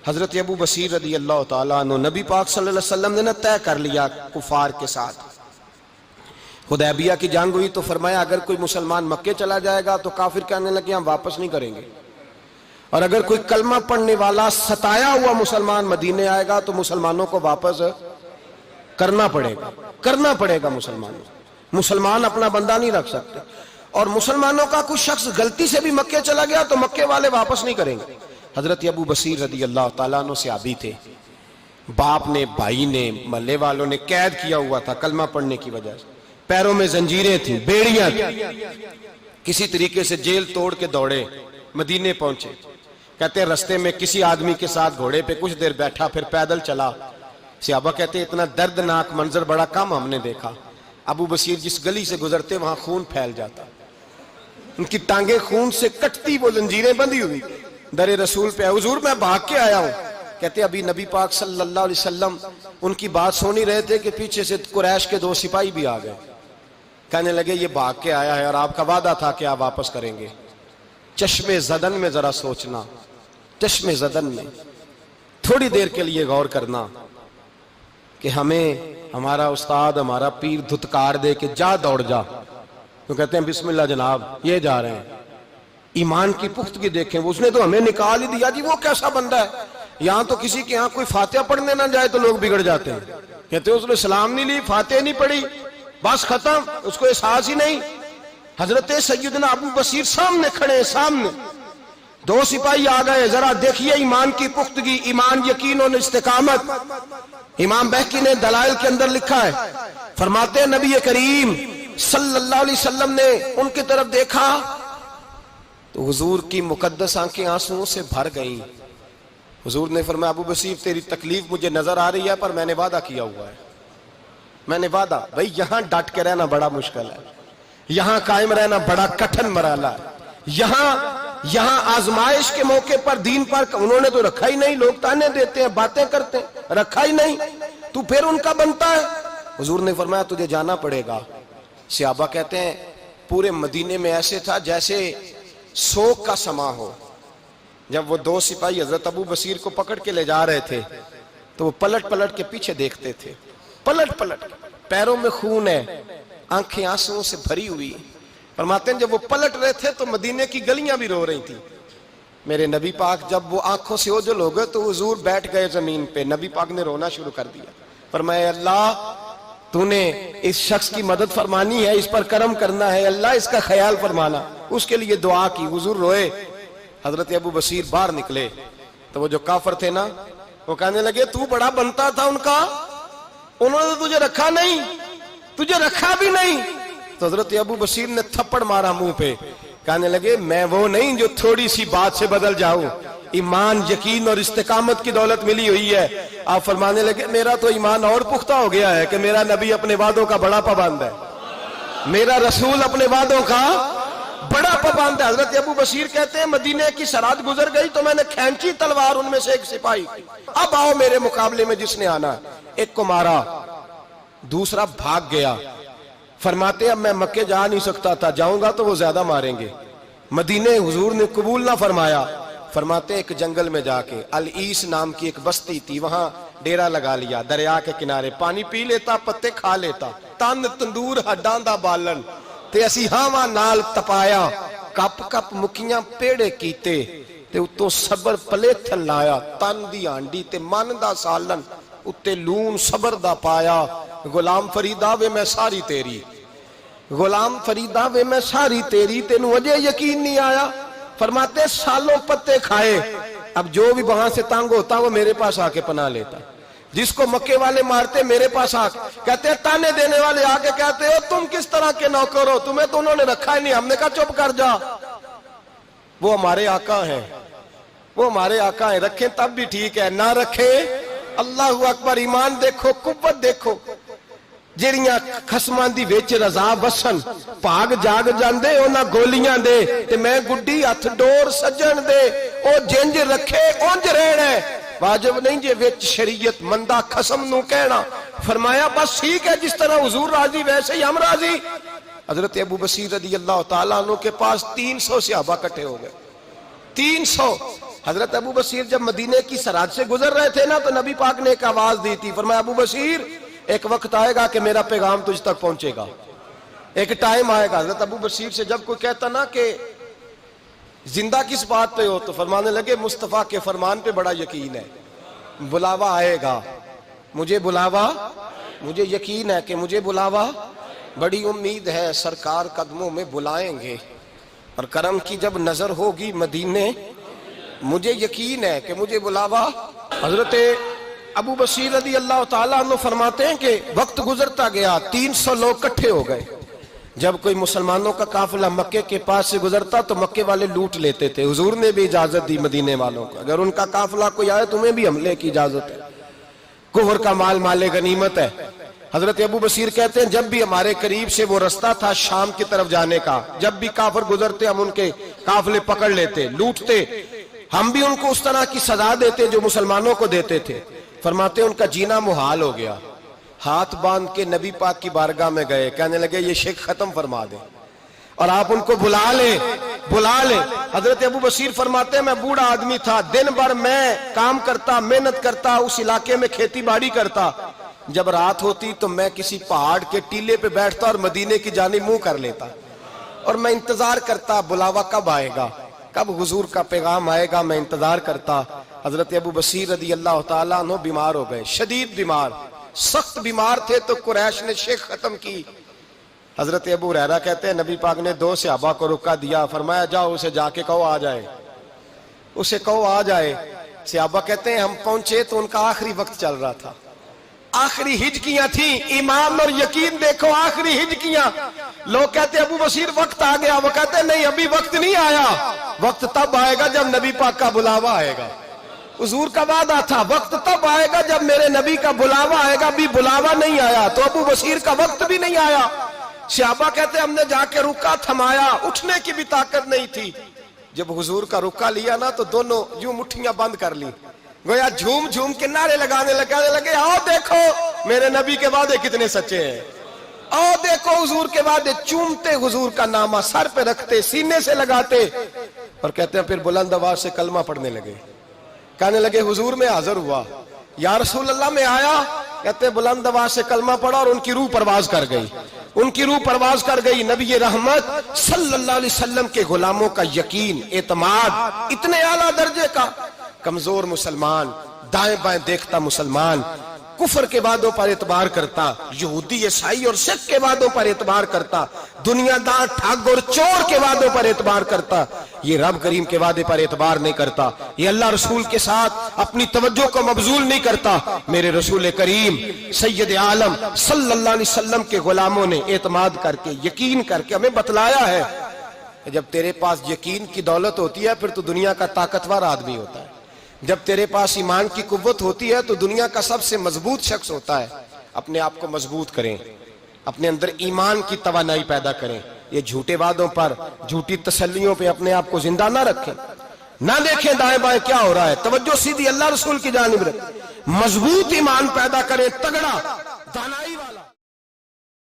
حضرت ابو بصیر رضی اللہ تعالیٰ عنہ نبی پاک صلی اللہ علیہ وسلم نے نہ طے کر لیا کفار کے ساتھ. حدیبیہ کی جنگ ہوئی تو فرمایا اگر کوئی مسلمان مکے چلا جائے گا تو کافر کہنے لگے ہم واپس نہیں کریں گے، اور اگر کوئی کلمہ پڑھنے والا ستایا ہوا مسلمان مدینے آئے گا تو مسلمانوں کو واپس کرنا پڑے گا. مسلمان اپنا بندہ نہیں رکھ سکتے، اور مسلمانوں کا کوئی شخص غلطی سے بھی مکے چلا گیا تو مکے والے واپس نہیں کریں گے. حضرت ابو بصیر رضی اللہ تعالیٰ عنہ صحابی تھے، باپ نے بھائی نے محلے والوں نے قید کیا ہوا تھا کلمہ پڑھنے کی وجہ سے، پیروں میں زنجیریں تھیں، بیڑیاں تھیں، کسی طریقے سے جیل توڑ کے دوڑے مدینے پہنچے. کہتے ہیں رستے میں کسی آدمی کے ساتھ گھوڑے پہ کچھ دیر بیٹھا پھر پیدل چلا. صحابہ کہتے ہیں اتنا دردناک منظر بڑا کم ہم نے دیکھا. ابو بصیر جس گلی سے گزرتے وہاں خون پھیل جاتا، ان کی ٹانگیں خون سے کٹتی، وہ زنجیریں بندھی ہوئی در رسول پہ. حضور میں بھاگ کے آیا ہوں. کہتے ابھی نبی پاک صلی اللہ علیہ وسلم ان کی بات سن ہی رہے تھے کہ پیچھے سے قریش کے 2 سپاہی بھی آ گئے. کہنے لگے یہ بھاگ کے آیا ہے اور آپ کا وعدہ تھا کہ آپ واپس کریں گے. چشم زدن میں ذرا سوچنا، چشم زدن میں تھوڑی دیر کے لیے غور کرنا کہ ہمیں ہمارا استاد ہمارا پیر دھتکار دے کہ جا دوڑ جا، تو کہتے ہیں بسم اللہ جناب یہ جا رہے ہیں. ایمان کی پختگی دیکھیں، اس نے تو ہمیں نکال ہی دیا جی، وہ کیسا بندہ ہے. یہاں تو کسی کے یہاں کوئی فاتحہ پڑھنے نہ جائے تو لوگ بگڑ جاتے ہیں. کہتے ہیں اس نے سلام نہیں لی، فاتحہ نہیں پڑھی، بس ختم، اس کو احساس ہی نہیں. حضرت سیدنا ابو بصیر سامنے کھڑے، سامنے 2 سپاہی آ گئے. ذرا دیکھیے ایمان کی پختگی، ایمان، یقین اور استقامت. امام بہقی نے دلائل کے اندر لکھا ہے، فرماتے ہیں نبی کریم صلی اللہ علیہ وسلم نے ان کی طرف دیکھا تو حضور کی مقدس آنکھیں آنسوؤں سے بھر گئیں. حضور نے فرمایا ابو بصیر تیری تکلیف مجھے نظر آ رہی ہے پر میں نے وعدہ کیا ہوا ہے، میں نے وعدہ. بھئی یہاں ڈٹ کے رہنا بڑا مشکل ہے، یہاں قائم رہنا بڑا کٹھن مرحلہ ہے. یہاں آزمائش کے موقع پر دین پر انہوں نے تو رکھا ہی نہیں. لوگ تانے دیتے ہیں، باتیں کرتے ہیں، رکھا ہی نہیں، تو پھر ان کا بنتا ہے. حضور نے فرمایا تجھے جانا پڑے گا. صحابہ کہتے ہیں پورے مدینے میں ایسے تھا جیسے سوگ کا سما ہو. جب وہ 2 سپاہی حضرت ابو بصیر کو پکڑ کے لے جا رہے تھے تو وہ پلٹ پلٹ کے پیچھے دیکھتے تھے، پلٹ پلٹ، پیروں میں خون ہے، آنکھیں آنسوؤں سے بھری ہوئی. فرماتے ہیں جب وہ پلٹ رہے تھے تو مدینے کی گلیاں بھی رو رہی تھیں. میرے نبی پاک جب وہ آنکھوں سے اوجھل ہو گئے تو حضور بیٹھ گئے زمین پہ. نبی پاک نے رونا شروع کر دیا. فرمایا اللہ تو نے اس شخص کی مدد فرمانی ہے، اس پر کرم کرنا ہے، اللہ اس کا خیال فرمانا. اس کے لیے دعا کی، حضور روئے. حضرت ابو بصیر باہر نکلے تو وہ جو کافر تھے نا وہ کہنے لگے تو بڑا بنتا تھا ان کا، انہوں نے تجھے رکھا نہیں، تجھے رکھا بھی نہیں. تو حضرت ابو بصیر نے تھپڑ مارا منہ پہ. کہنے لگے میں وہ نہیں جو تھوڑی سی بات سے بدل جاؤں، ایمان، یقین اور استقامت کی دولت ملی ہوئی ہے. آپ فرمانے لگے میرا تو ایمان اور پختہ ہو گیا ہے کہ میرا نبی اپنے وعدوں کا بڑا پابند ہے، میرا رسول اپنے وعدوں کا بڑا پابند ہے. حضرت ابو بصیر کہتے ہیں مدینے کی سرحد گزر گئی تو میں نے کھینچی تلوار ان میں سے ایک سپاہی، اب آؤ میرے مقابلے میں جس نے آنا ہے. ایک کو مارا، دوسرا بھاگ گیا. فرماتے اب میں مکے جا نہیں سکتا تھا، جاؤں گا تو وہ زیادہ ماریں گے. مدینے حضور نے قبول نہ فرمایا. فرماتے ایک جنگل میں جا کے العیس نام کی ایک بستی تھی، وہاں ڈیرا لگا لیا، دریا کے کنارے، پانی پی لیتا، پتے کھا لیتا، تن تندور ہڈاں دا بالن تے اسی ہاواں نال تپایا، کپ کپ مکیاں پیڑے کیتے تے اتوں صبر پلیتھن لایا، تن دی ہانڈی تے من دا سالن اتے لون صبر دا پایا. غلام فریدا وے میں ساری تیری، غلام فریدا وے میں ساری تیری، تینوں اجے یقین نہیں آیا. فرماتے سالوں پتے کھائے، اب جو بھی وہاں سے تنگ ہوتا وہ میرے پاس آ کے پناہ لیتا. جس کو مکے والے مارتے میرے پاس آ کے کہتے ہیں، تانے دینے والے آ کے کہتے ہو تم کس طرح کے نوکر ہو، تمہیں تو انہوں نے رکھا ہی نہیں. ہم نے کہا چپ کر جا، وہ ہمارے آقا ہیں، وہ ہمارے آقا ہیں، رکھیں تب بھی ٹھیک ہے، نہ رکھیں اللہ اکبر. ایمان دیکھو، قوت دیکھو. جیڑیاں خسماں دی وچ رضا وسن پاگ جاگ جاندے اونا گولیاں دے تے میں گڈی ہتھ ڈور سجن دے او جنج رکھے اونج رہنا ہے. واجب نہیں جے وچ شریعت مندہ خسم نو کہنا. فرمایا بس ٹھیک ہے، جس طرح حضور راضی ویسے ہی ہم راضی. حضرت ابو بصیر رضی اللہ تعالیٰ عنہ کے پاس 300 صحابہ کٹھے ہو گئے. 300 حضرت ابو بصیر جب مدینے کی سرحد سے گزر رہے تھے نا تو نبی پاک نے ایک آواز دی تھی، فرمایا ابو بصیر ایک وقت آئے گا کہ میرا پیغام تجھ تک پہنچے گا، ایک ٹائم آئے گا۔ حضرت ابو بصیر سے جب کوئی کہتا نا کہ زندہ کس بات پہ ہو تو فرمانے لگے مصطفیٰ کے فرمان پہ بڑا یقین ہے، بلاوا آئے گا، مجھے بلاوا، مجھے یقین ہے کہ مجھے بلاوا، بڑی امید ہے سرکار قدموں میں بلائیں گے اور کرم کی جب نظر ہوگی مدینے، مجھے یقین ہے کہ مجھے بلاوا۔ حضرت ابو بصیر رضی اللہ تعالیٰ عنہ فرماتے ہیں کہ وقت گزرتا گیا، 300 لوگ کٹھے ہو گئے۔ جب کوئی مسلمانوں کا قافلہ مکے کے پاس سے گزرتا تو مکے والے لوٹ لیتے تھے۔ حضور نے بھی اجازت دی مدینے والوں کو، اگر ان کا قافلہ کوئی آئے تمہیں بھی حملے کی اجازت ہے، کفر کا مال مال غنیمت ہے۔ حضرت ابو بصیر کہتے ہیں جب بھی ہمارے قریب سے وہ رستہ تھا شام کی طرف جانے کا، جب بھی کافر گزرتے ہم ان کے قافلے پکڑ لیتے، لوٹتے، ہم بھی ان کو اس طرح کی سزا دیتے جو مسلمانوں کو دیتے تھے۔ فرماتے ہیں ان کا جینا محال ہو گیا، ہاتھ باندھ کے نبی پاک کی بارگاہ میں گئے، کہنے لگے یہ شرک ختم فرما دیں اور آپ ان کو بلا لیں، بلا لیں۔ حضرت ابو بصیر فرماتے ہیں میں بوڑھا آدمی تھا، دن بھر میں کام کرتا، محنت کرتا، اس علاقے میں کھیتی باڑی کرتا، جب رات ہوتی تو میں کسی پہاڑ کے ٹیلے پہ بیٹھتا اور مدینے کی جانب منہ کر لیتا اور میں انتظار کرتا بلاوا کب آئے گا، کب حضور کا پیغام آئے گا، میں انتظار کرتا۔ حضرت ابو بصیر رضی اللہ تعالیٰ عنہ بیمار ہو گئے، شدید بیمار، سخت بیمار تھے تو قریش نے شیخ ختم کی۔ حضرت ابو ہریرہ کہتے ہیں نبی پاک نے 2 صحابہ کو رکا دیا، فرمایا جاؤ اسے جا کے کہو آ جائے، اسے کہو آ جائے۔ صحابہ کہتے ہیں ہم پہنچے تو ان کا آخری وقت چل رہا تھا، آخری ہجکیاں تھیں، ایمان اور یقین دیکھو، آخری ہجکیاں۔ لوگ کہتے ابو بصیر وقت آ گیا، وہ کہتے ہیں نہیں ابھی وقت نہیں آیا، وقت تب آئے گا جب نبی پاک کا بلاوا آئے گا۔ حضور کا وعدہ تھا وقت تب آئے گا جب میرے نبی کا بلاوا آئے گا، ابھی بلاوا نہیں آیا تو ابو بصیر کا وقت بھی نہیں آیا۔ صحابہ کہتے ہم نے جا کے رکا، تھمایا، اٹھنے کی بھی طاقت نہیں تھی۔ جب حضور کا رکا لیا نا تو دونوں یوں مٹھیاں بند کر لی، گویا جھوم جھوم کے نعرے لگانے لگے آؤ دیکھو میرے نبی کے وعدے کتنے سچے ہیں، آؤ دیکھو حضور کے وعدے، چومتے حضور کا نامہ، سر پہ رکھتے، سینے سے لگاتے اور کہتے ہیں پھر بلند آواز سے کلمہ پڑھنے لگے، کہنے لگے حضور میں حاضر ہوا، یا رسول اللہ میں آیا، کہتے بلند آواز سے کلمہ پڑھا اور ان کی روح پرواز کر گئی، ان کی روح پرواز کر گئی۔ نبی رحمت صلی اللہ علیہ وسلم کے غلاموں کا یقین، اعتماد اتنے اعلیٰ درجے کا، کمزور مسلمان، دائیں بائیں دیکھتا مسلمان، کفر کے وعدوں پر اعتبار کرتا، یہودی عیسائی اور سکھ کے وعدوں پر اعتبار کرتا، دنیا دار ٹھگ اور چور کے وعدوں پر اعتبار کرتا، یہ رب کریم کے وعدے پر اعتبار نہیں کرتا، یہ اللہ رسول کے ساتھ اپنی توجہ کو مبذول نہیں کرتا۔ میرے رسول کریم سید عالم صلی اللہ علیہ وسلم کے غلاموں نے اعتماد کر کے، یقین کر کے ہمیں بتلایا ہے جب تیرے پاس یقین کی دولت ہوتی ہے پھر تو دنیا کا طاقتور آدمی ہوتا ہے، جب تیرے پاس ایمان کی قوت ہوتی ہے تو دنیا کا سب سے مضبوط شخص ہوتا ہے۔ اپنے آپ کو مضبوط کریں، اپنے اندر ایمان کی توانائی پیدا کریں، یہ جھوٹے وعدوں پر، جھوٹی تسلیوں پہ اپنے آپ کو زندہ نہ رکھیں، نہ دیکھیں دائیں بائیں کیا ہو رہا ہے، توجہ سیدھی اللہ رسول کی جانب رکھیں، مضبوط ایمان پیدا کریں، تگڑا دانائی والا۔